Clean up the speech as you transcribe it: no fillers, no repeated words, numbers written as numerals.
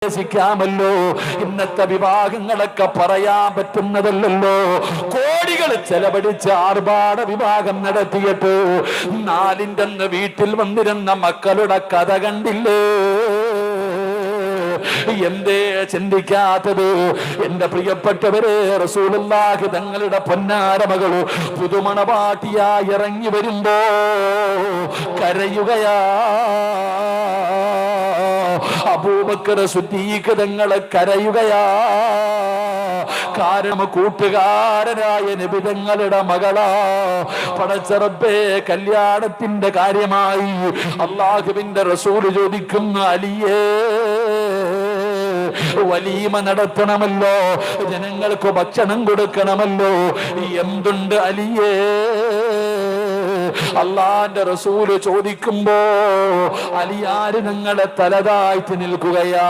ാമല്ലോ. ഇന്നത്തെ വിവാഹങ്ങളൊക്കെ പറയാൻ പറ്റുന്നതല്ലല്ലോ. കോടികൾ ചെലവഴിച്ച് ആർഭാട വിവാഹം നടത്തിയിട്ട് നാലിൻ്റെ വീട്ടിൽ വന്നിരുന്ന മക്കളുടെ കഥ കണ്ടില്ലേ? എന്തേ ചിന്തിക്കാത്തത്? എന്റെ പ്രിയപ്പെട്ടവരെ, റസൂലുള്ളാഹി തങ്ങളുടെ പൊന്നാര മകള് പുതുമണവാട്ടിയായി ഇറങ്ങി വരുമ്പോ കരയുകയാ. അബൂബക്കർ സിദ്ദീഖ് തങ്ങളെ കരയുകയാ. കാരണം കൂട്ടുകാരനായ നബി തങ്ങളുടെ മകളാ. പടച്ച റബ്ബേ, കല്യാണത്തിന്റെ കാര്യമായി അല്ലാഹുവിന്റെ റസൂല് ചോദിക്കുന്നു, അലിയേ വലീമ നടത്തണമല്ലോ, ജനങ്ങൾക്ക് ഭക്ഷണം കൊടുക്കണമല്ലോ, എന്തുണ്ട് അലിയേ? അള്ളാന്റെ റസൂല് ചോദിക്കുമ്പോ അലിയാര് നിങ്ങളെ തലതായിട്ട് നിൽക്കുകയാ.